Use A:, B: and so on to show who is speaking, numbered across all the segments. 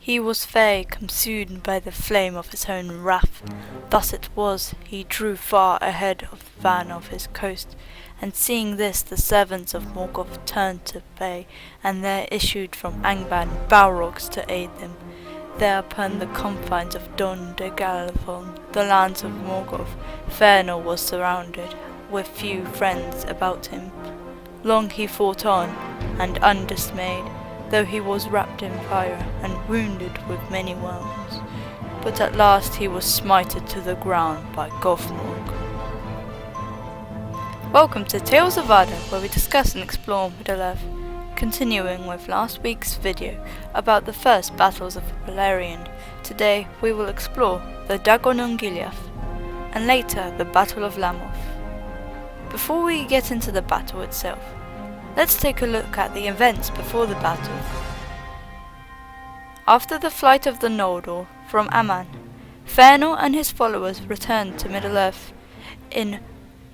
A: He was fair consumed by the flame of his own wrath. Thus it was he drew far ahead of the van of his coast, and seeing this the servants of Morgoth turned to bay, and there issued from Angband Balrogs to aid them. There upon the confines of Don de Galavon, the lands of Morgoth, Fëanor was surrounded, with few friends about him. Long he fought on, and undismayed, though he was wrapped in fire, and wounded with many wounds. But at last he was smited to the ground by Gothmog. Welcome to Tales of Arda, where we discuss and explore Middle-earth, continuing with last week's video about the first battles of Beleriend. Today we will explore the Dagor and Giliath, and later the Battle of Lammoth. Before we get into the battle itself, let's take a look at the events before the battle. After the flight of the Noldor from Aman, Fëanor and his followers returned to Middle-earth in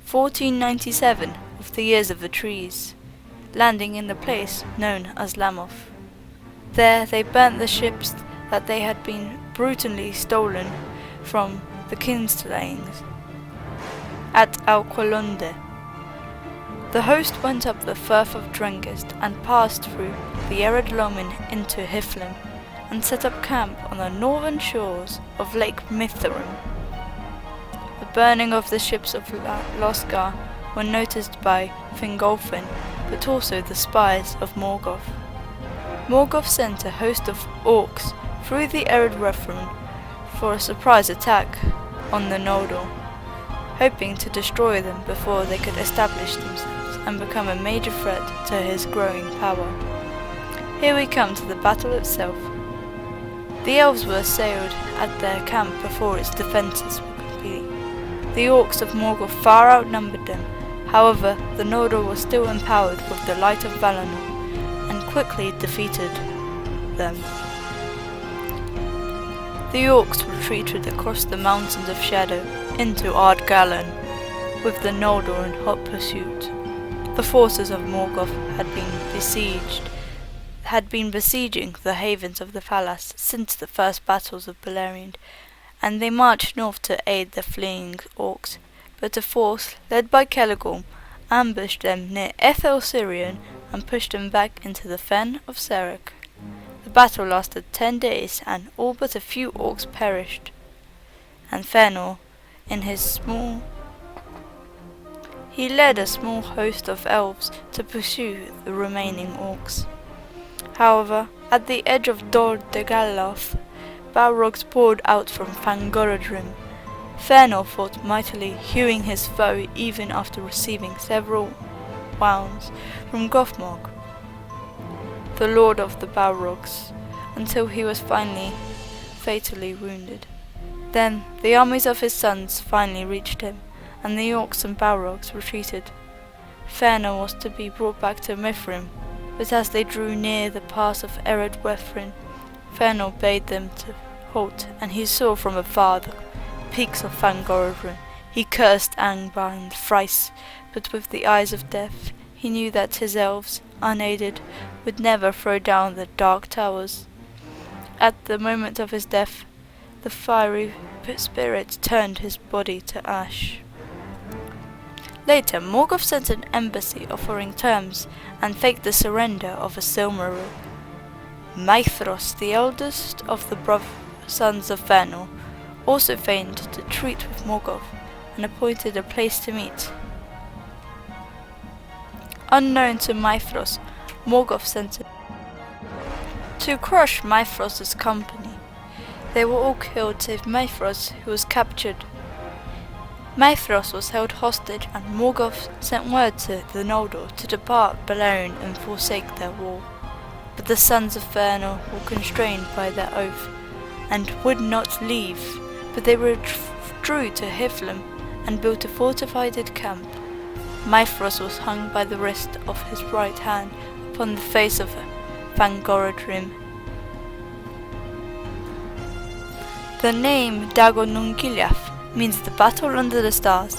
A: 1497 of the Years of the Trees, landing in the place known as Lammoth. There they burnt the ships that they had been brutally stolen from the Kinslayings at Alqualonde. The host went up the Firth of Drengist and passed through the Ered Lomin into Hiflin, and set up camp on the northern shores of Lake Mitharim. The burning of the ships of Losgar were noticed by Fingolfin, but also the spies of Morgoth. Morgoth sent a host of orcs through the Ered Rethrun for a surprise attack on the Noldor, hoping to destroy them before they could establish themselves and become a major threat to his growing power. Here we come to the battle itself. The elves were assailed at their camp before its defences were complete. The orcs of Morgoth far outnumbered them. However, the Noldor was still empowered with the light of Valinor, and quickly defeated them. The orcs retreated across the mountains of Shadow into Ardgalan, with the Noldor in hot pursuit. The forces of Morgoth had been besieging the havens of the Falas since the first battles of Beleriend, and they marched north to aid the fleeing orcs, but a force led by Celegorm ambushed them near Ethel Sirion and pushed them back into the fen of Serek. The battle lasted 10 days, and all but a few orcs perished, and Fëanor, he led a small host of elves to pursue the remaining orcs. However, at the edge of Dor de Galiloth, Balrogs poured out from Fangorodrim. Fëanor fought mightily, hewing his foe even after receiving several wounds from Gothmog, the lord of the Balrogs, until he was finally fatally wounded. Then the armies of his sons finally reached him, and the orcs and Balrogs retreated. Fëanor was to be brought back to Mithrin, but as they drew near the pass of Ered Rethrun, Fëanor bade them to halt, and he saw from afar the peaks of Fangorodrim. He cursed Angband thrice, but with the eyes of death he knew that his elves, unaided, would never throw down the dark towers. At the moment of his death, the fiery spirit turned his body to ash. Later, Morgoth sent an embassy offering terms and faked the surrender of a Silmaril. Maethros, the eldest of the sons of Fëanor, also feigned to treat with Morgoth and appointed a place to meet. Unknown to Maethros, Morgoth sent him to crush Maethros' company. They were all killed save Maethros, who was captured. Maethros was held hostage, and Morgoth sent word to the Noldor to depart Beleriend and forsake their war. But the sons of Fëanor were constrained by their oath, and would not leave, but they withdrew to Hiflin and built a fortified camp. Maethros was hung by the wrist of his right hand upon the face of Fangorodrim. The name Dagor and Giliath means the battle under the stars,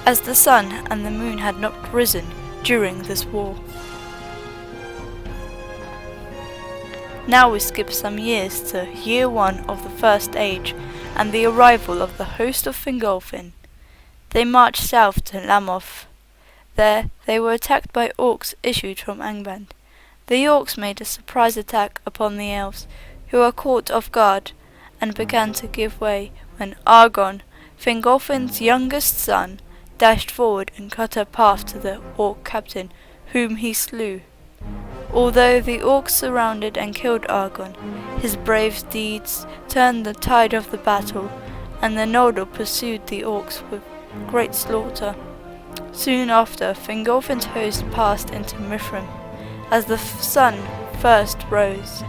A: as the sun and the moon had not risen during this war. Now we skip some years to year 1 of the First Age, and the arrival of the host of Fingolfin. They marched south to Lammoth. There they were attacked by orcs issued from Angband. The orcs made a surprise attack upon the elves, who were caught off guard, and began to give way when Argon, Fingolfin's youngest son, dashed forward and cut a path to the orc captain, whom he slew. Although the orcs surrounded and killed Argon, his brave deeds turned the tide of the battle, and the Noldor pursued the orcs with great slaughter. Soon after, Fingolfin's host passed into Mithrin, as the sun first rose.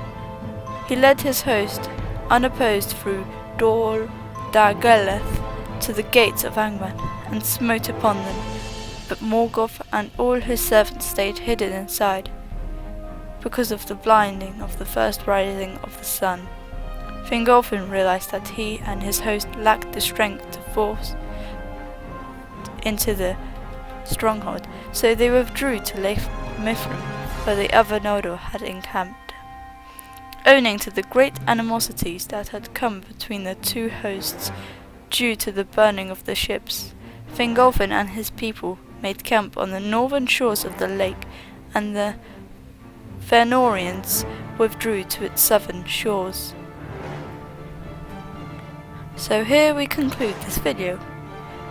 A: He led his host, unopposed through Dol Giliath to the gates of Angband, and smote upon them, but Morgoth and all his servants stayed hidden inside, because of the blinding of the first rising of the sun. Fingolfin realized that he and his host lacked the strength to force into the stronghold, so they withdrew to Lake Mithrin, where the other Noldor had encamped. Owing to the great animosities that had come between the two hosts due to the burning of the ships, Fingolfin and his people made camp on the northern shores of the lake, and the Fëanorians withdrew to its southern shores. So here we conclude this video.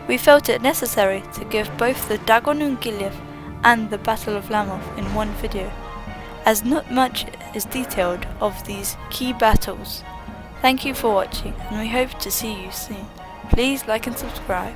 A: We felt it necessary to give both the Dagor and Giliath and the Battle of Lammoth in one video, as not much is detailed of these key battles. Thank you for watching, and we hope to see you soon. Please like and subscribe.